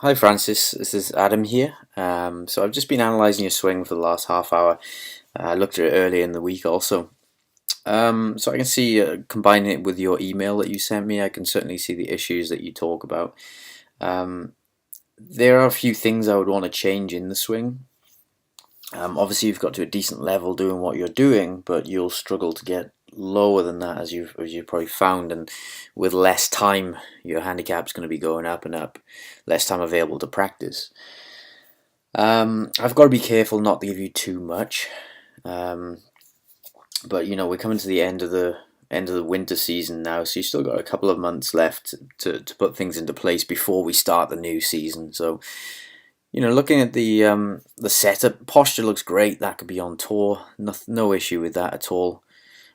Hi Francis, this is Adam here. So I've just been analysing your swing for the last half hour. I looked at it earlier in the week also. So I can see combining it with your email that you sent me, I can certainly see the issues that you talk about. Um, there are a few things I would want to change in the swing. Obviously, you've got to a decent level doing what you're doing, but you'll struggle to get lower than that as you've probably found. And with less time, your handicap's going to be going up and up. Less time available to practice. I've got to be careful not to give you too much, um, but we're coming to the end of the winter season now, so you've still got a couple of months left to put things into place before we start the new season. So looking at the setup, posture looks great. That could be on tour. No issue with that at all.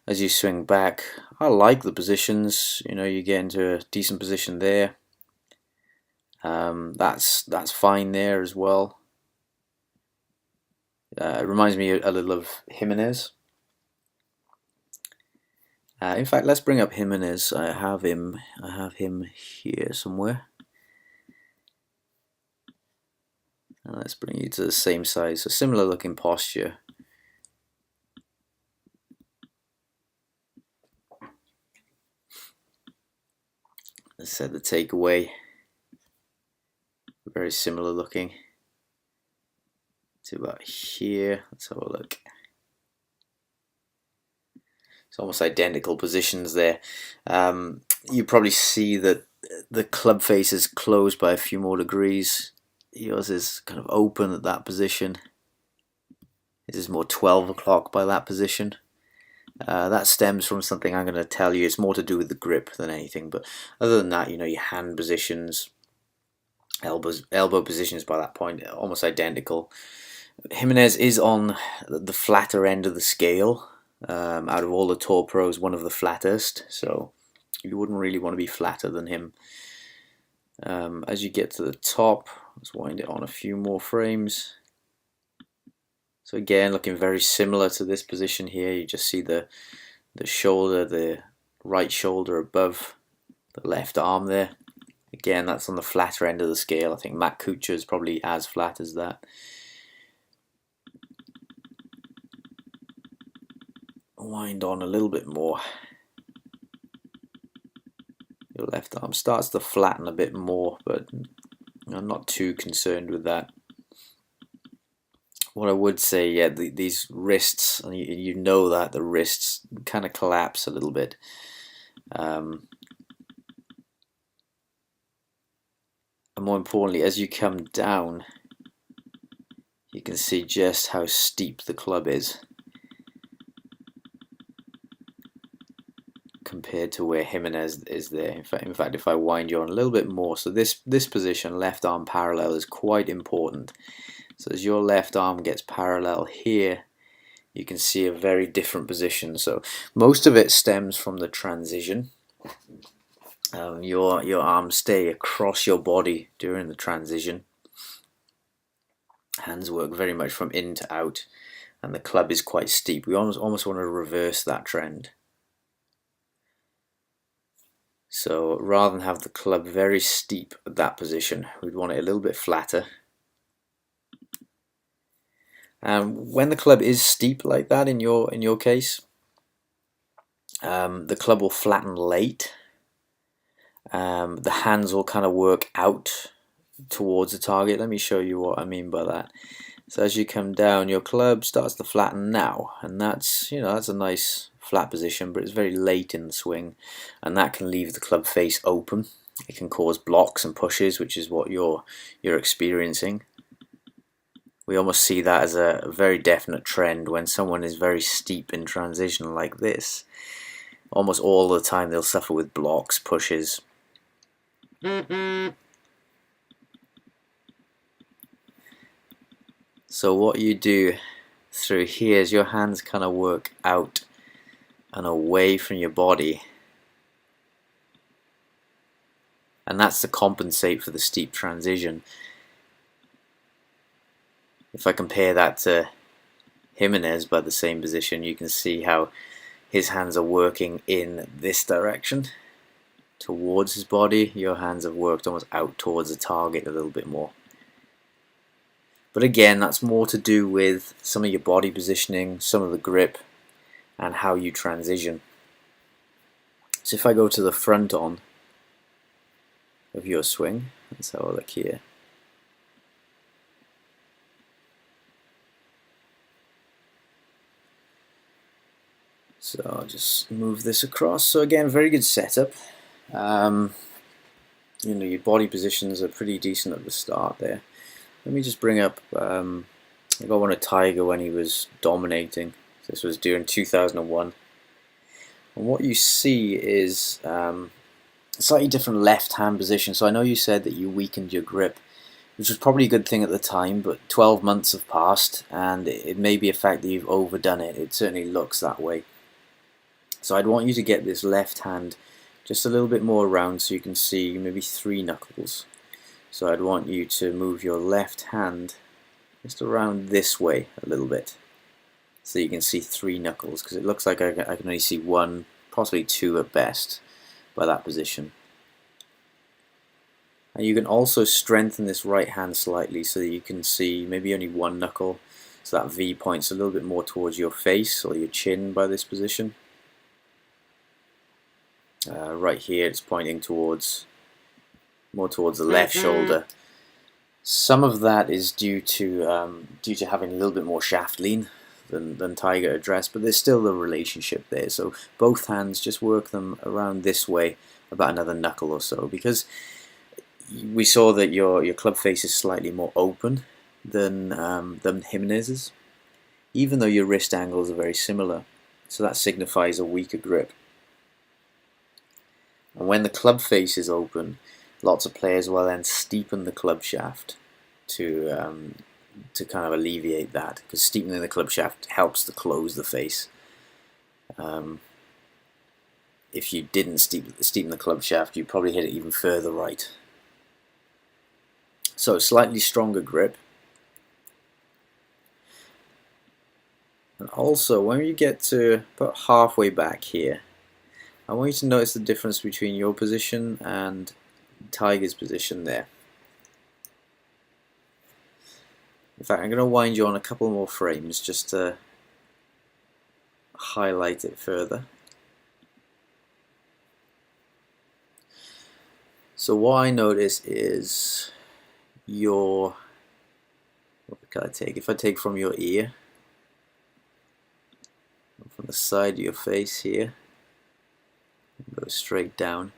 As you swing back, I like the positions. You get into a decent position there. That's fine there as well. It reminds me a little of Jimenez. In fact, let's bring up Jimenez. I have him here somewhere. And let's bring you to the same size, so similar looking posture. Let's set the takeaway. Very similar looking to about here. Let's have a look. It's almost identical positions there. You probably see that the club face is closed by a few more degrees. Yours is kind of open at that position. This is more 12 o'clock by that position. That stems from something I'm going to tell you. It's more to do with the grip than anything. But other than that, your hand positions, elbow positions by that point, almost identical. Jimenez is on the flatter end of the scale. Out of all the tour pros, one of the flattest. So you wouldn't really want to be flatter than him. As you get to the top, let's wind it on a few more frames. So again, looking very similar to this position here. You just see the shoulder, the right shoulder above the left arm there. Again, that's on the flatter end of the scale. I think Matt Kuchar is probably as flat as that. Wind on a little bit more. Your left arm starts to flatten a bit more, but I'm not too concerned with that. What I would say, yeah, these wrists, and you know that the wrists kind of collapse a little bit. And more importantly, as you come down, you can see just how steep the club is compared to where Jimenez is there. In fact, if I wind you on a little bit more, so this position, left arm parallel, is quite important. So as your left arm gets parallel here, you can see a very different position. So most of it stems from the transition. Your arms stay across your body during the transition. Hands work very much from in to out, and the club is quite steep. We almost want to reverse that trend. So rather than have the club very steep at that position, we'd want it a little bit flatter. When the club is steep like that, in your case, the club will flatten late. The hands will kind of work out towards the target. Let me show you what I mean by that. So as you come down, your club starts to flatten now, and that's a nice flat position, but it's very late in the swing, and that can leave the club face open. It can cause blocks and pushes, which is what you're experiencing. We almost see that as a very definite trend when someone is very steep in transition like this. Almost all the time they'll suffer with blocks, pushes. So what you do through here is your hands kind of work out and away from your body, and that's to compensate for the steep transition. If I compare that to Jimenez by the same position, you can see how his hands are working in this direction towards his body, your hands have worked almost out towards the target a little bit more. But again, that's more to do with some of your body positioning, some of the grip, and how you transition. So if I go to the front on of your swing, let's have a look here. So I'll just move this across. So again, very good setup. You know, your body positions are pretty decent at the start there. Let me just bring up, I got one of Tiger when he was dominating. This was during 2001. And what you see is a slightly different left-hand position. So I know you said that you weakened your grip, which was probably a good thing at the time, but 12 months have passed, and it may be a fact that you've overdone it. It certainly looks that way. So I'd want you to get this left hand just a little bit more around so you can see maybe 3 knuckles. So I'd want you to move your left hand just around this way a little bit so you can see 3 knuckles, because it looks like I can only see 1, possibly 2 at best by that position. And you can also strengthen this right hand slightly so that you can see maybe only 1 knuckle, so that V points a little bit more towards your face or your chin by this position. Right here it's pointing towards more towards the left shoulder. Some of that is due to having a little bit more shaft lean than Tiger addressed, but there's still a relationship there. So both hands, just work them around this way about another knuckle or so, because we saw that your club face is slightly more open than Jimenez's, even though your wrist angles are very similar. So that signifies a weaker grip. And when the club face is open, lots of players will then steepen the club shaft to kind of alleviate that, because steepening the club shaft helps to close the face. If you didn't steepen the club shaft, you'd probably hit it even further right. So slightly stronger grip. And also, when you get to about halfway back here, I want you to notice the difference between your position and Tiger's position there. In fact, I'm going to wind you on a couple more frames just to highlight it further. So what I notice is what can I take? If I take from your ear, from the side of your face here, go straight down.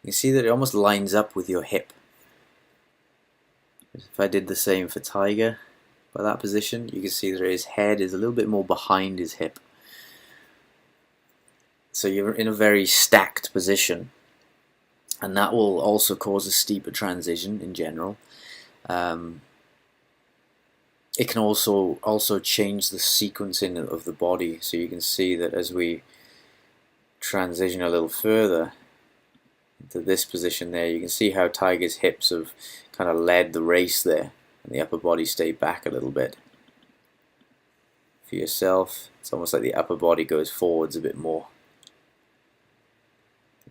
You see that it almost lines up with your hip. If I did the same for Tiger, by that position, you can see that his head is a little bit more behind his hip. So you're in a very stacked position, and that will also cause a steeper transition in general. It can also change the sequencing of the body, so you can see that as we transition a little further into this position there, you can see how Tiger's hips have kind of led the race there, and the upper body stayed back a little bit. For yourself, it's almost like the upper body goes forwards a bit more.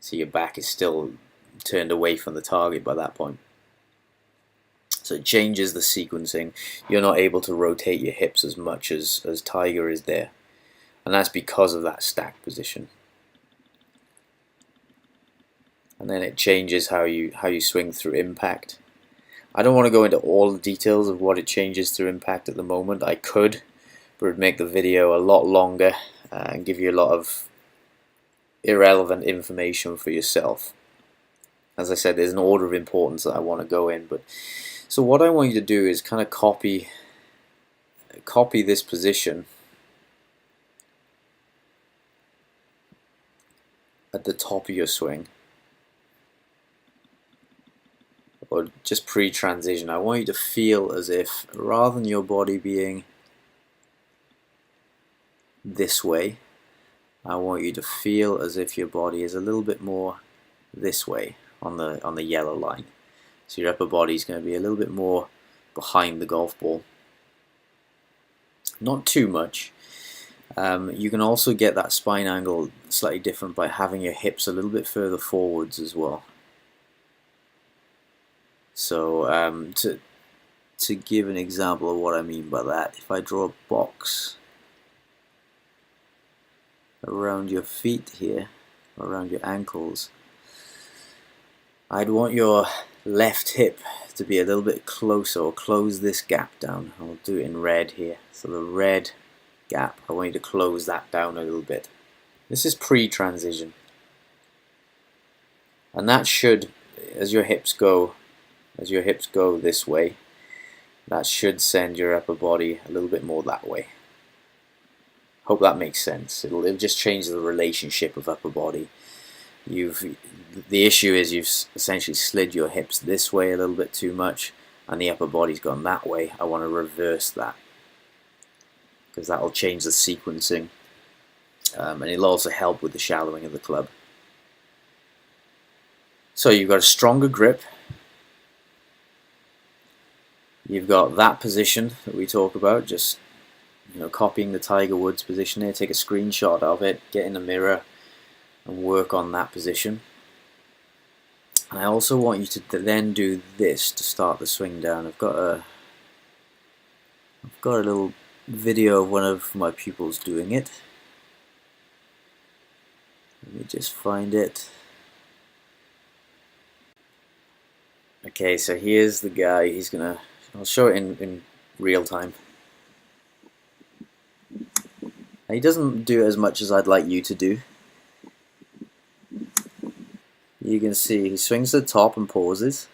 So your back is still turned away from the target by that point. So it changes the sequencing. You're not able to rotate your hips as much as Tiger is there. And that's because of that stacked position. And then it changes how you swing through impact. I don't want to go into all the details of what it changes through impact at the moment. I could, but it would make the video a lot longer and give you a lot of irrelevant information for yourself. As I said, there's an order of importance that I want to go in, but so what I want you to do is kind of copy this position at the top of your swing, or just pre-transition. I want you to feel as if, rather than your body being this way, I want you to feel as if your body is a little bit more this way on the yellow line. So your upper body is going to be a little bit more behind the golf ball. Not too much. You can also get that spine angle slightly different by having your hips a little bit further forwards as well. So to give an example of what I mean by that, if I draw a box around your feet here, around your ankles, I'd want your left hip to be a little bit closer, or close this gap down. I'll do it in red here. So the red gap, I want you to close that down a little bit. This is pre-transition. And that should, as your hips go this way, that should send your upper body a little bit more that way. Hope that makes sense. It'll just change the relationship of upper body. The issue is you've essentially slid your hips this way a little bit too much, and the upper body's gone that way. I want to reverse that, because that will change the sequencing, and it'll also help with the shallowing of the club. So you've got a stronger grip. You've got that position that we talk about, just copying the Tiger Woods position here. Take a screenshot of it, get in the mirror, and work on that position. And I also want you to then do this to start the swing down. I've got a little video of one of my pupils doing it. Let me just find it. Okay, so here's the guy. I'll show it in real time. Now, he doesn't do it as much as I'd like you to do. You can see he swings to the top and pauses.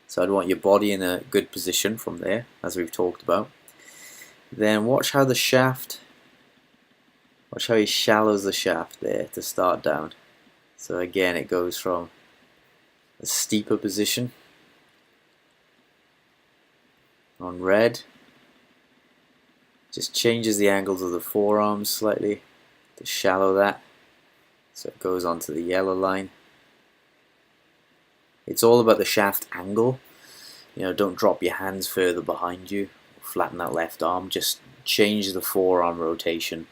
So I'd want your body in a good position from there, as we've talked about. Then watch how he shallows the shaft there to start down. So again, it goes from a steeper position on red. Just changes the angles of the forearms slightly to shallow that. So it goes onto the yellow line. It's all about the shaft angle. Don't drop your hands further behind you. Flatten that left arm. Just change the forearm rotation.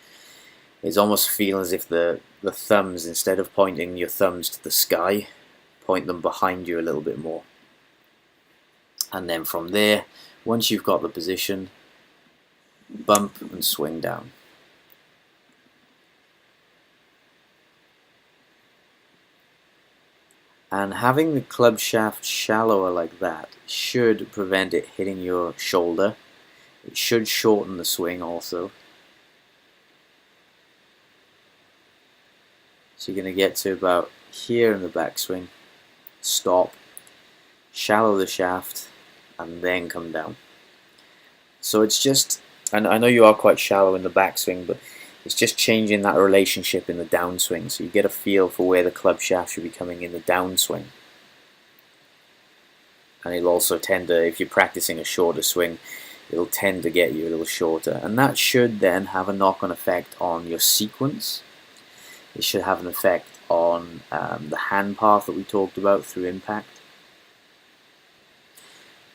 It's almost feeling as if the thumbs, instead of pointing your thumbs to the sky, point them behind you a little bit more. And then from there, once you've got the position, bump and swing down. And having the club shaft shallower like that should prevent it hitting your shoulder. It should shorten the swing also. So you're going to get to about here in the backswing, stop, shallow the shaft, and then come down. So it's just, and I know you are quite shallow in the backswing, but it's just changing that relationship in the downswing, so you get a feel for where the club shaft should be coming in the downswing. And it'll also tend to, if you're practicing a shorter swing, it'll tend to get you a little shorter. And that should then have a knock-on effect on your sequence. It should have an effect on the hand path that we talked about through impact.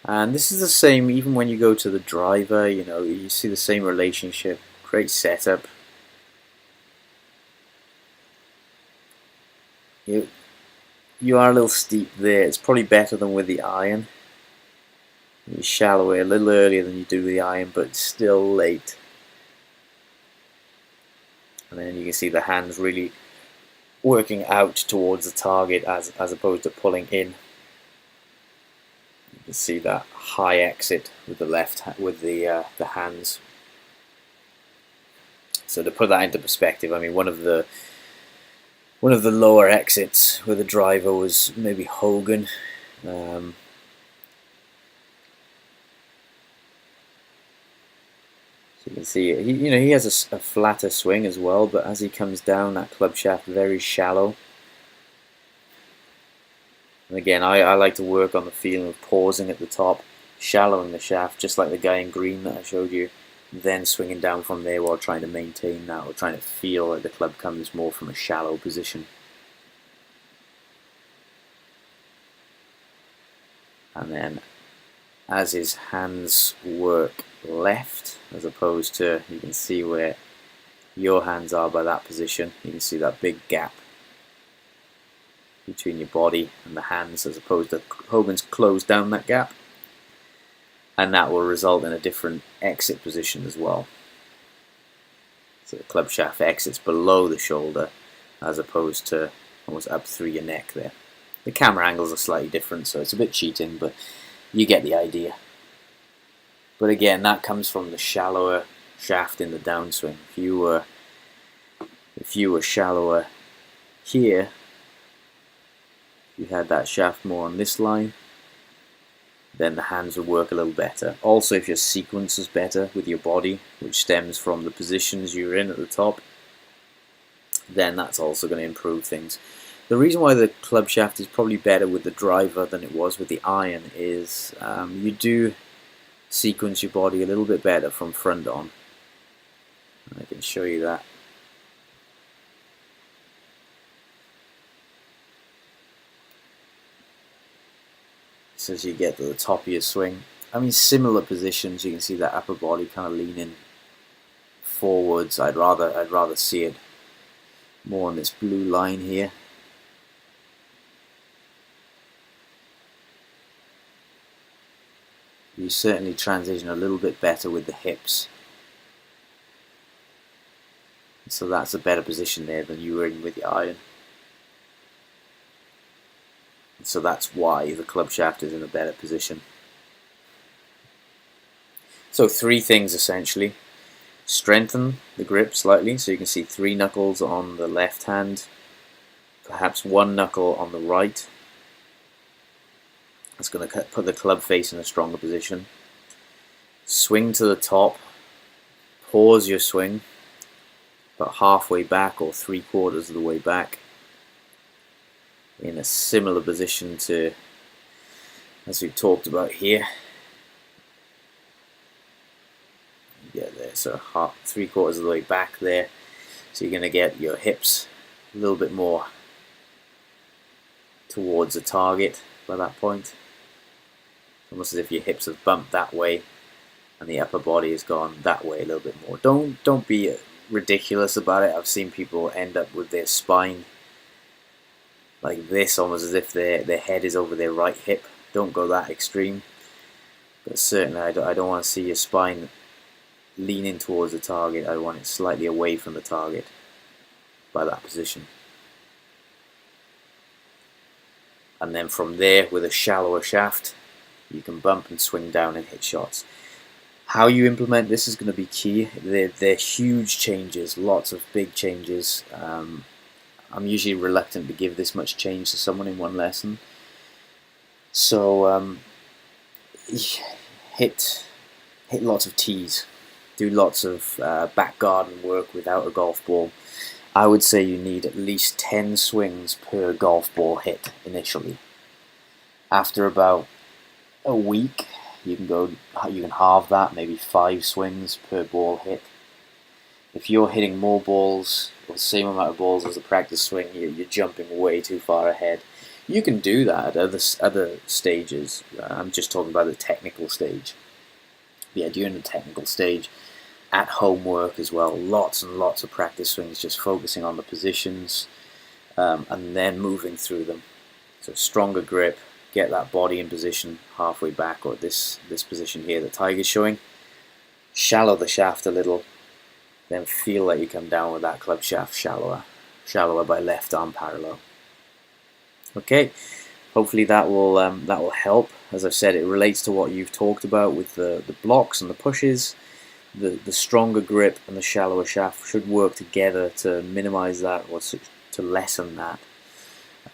And this is the same even when you go to the driver, you see the same relationship. Great setup. You are a little steep there. It's probably better than with the iron. You shallow it a little earlier than you do with the iron, but still late. And then you can see the hands really working out towards the target as opposed to pulling in. You can see that high exit with the the hands. So to put that into perspective, I mean, one of the lower exits with a driver was maybe Hogan. So you can see he has a flatter swing as well, but as he comes down, that club shaft very shallow. And again, I like to work on the feeling of pausing at the top, shallowing the shaft, just like the guy in green that I showed you, then swinging down from there while trying to maintain that, or trying to feel like the club comes more from a shallow position. And then as his hands work left, as opposed to, you can see where your hands are by that position. You can see that big gap between your body and the hands, as opposed to Hogan's closed down that gap, and that will result in a different exit position as well. So the club shaft exits below the shoulder as opposed to almost up through your neck there. The camera angles are slightly different, so it's a bit cheating, but you get the idea. But again, that comes from the shallower shaft in the downswing. If you were shallower here, you had that shaft more on this line, then the hands would work a little better. Also, if your sequence is better with your body, which stems from the positions you're in at the top, then that's also going to improve things. The reason why the club shaft is probably better with the driver than it was with the iron is you do sequence your body a little bit better from front on. I can show you that. So as you get to the top of your swing, I mean, similar positions, you can see that upper body kind of leaning forwards. I'd rather see it more on this blue line here. You certainly transition a little bit better with the hips. So that's a better position there than you were in with the iron. So that's why the club shaft is in a better position. So 3 things essentially. Strengthen the grip slightly, so you can see 3 knuckles on the left hand, perhaps 1 knuckle on the right. That's going to put the club face in a stronger position. Swing to the top, pause your swing about halfway back or 3/4 of the way back, in a similar position to as we've talked about here. Yeah, there, so 3/4 of the way back there. So you're going to get your hips a little bit more towards the target by that point. Almost as if your hips have bumped that way and the upper body has gone that way a little bit more. Don't be ridiculous about it. I've seen people end up with their spine like this, almost as if their head is over their right hip. Don't go that extreme, but certainly I don't want to see your spine leaning towards the target. I want it slightly away from the target by that position. And then from there, with a shallower shaft, you can bump and swing down and hit shots. How you implement this is going to be key. They're huge changes, lots of big changes. I'm usually reluctant to give this much change to someone in one lesson. So hit lots of tees, do lots of back garden work without a golf ball. I would say you need at least 10 swings per golf ball hit initially. After about a week, you can halve that, maybe 5 swings per ball hit. If you're hitting more balls, or the same amount of balls as a practice swing, you're jumping way too far ahead. You can do that at other stages. I'm just talking about the technical stage. Yeah, during the technical stage, at home work as well, lots and lots of practice swings, just focusing on the positions and then moving through them. So stronger grip, get that body in position halfway back, or this position here that Tiger's showing. Shallow the shaft a little, then feel like you come down with that club shaft shallower by left arm parallel. Okay, hopefully that will help. As I've said, it relates to what you've talked about with the blocks and the pushes. The stronger grip and the shallower shaft should work together to minimize that, or to lessen that.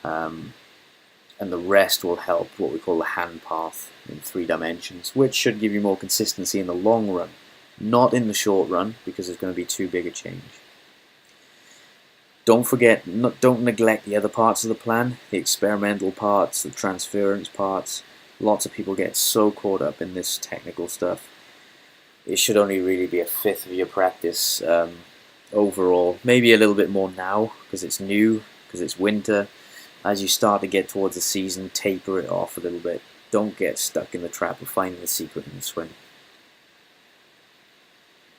And the rest will help what we call the hand path in 3 dimensions, which should give you more consistency in the long run, not in the short run, because it's going to be too big a change. Don't neglect the other parts of the plan, the experimental parts, the transference parts. Lots of people get so caught up in this technical stuff. It should only really be a fifth of your practice overall. Maybe a little bit more now, because it's new, because it's winter. As you start to get towards the season, taper it off a little bit. Don't get stuck in the trap of finding the secret in the swing.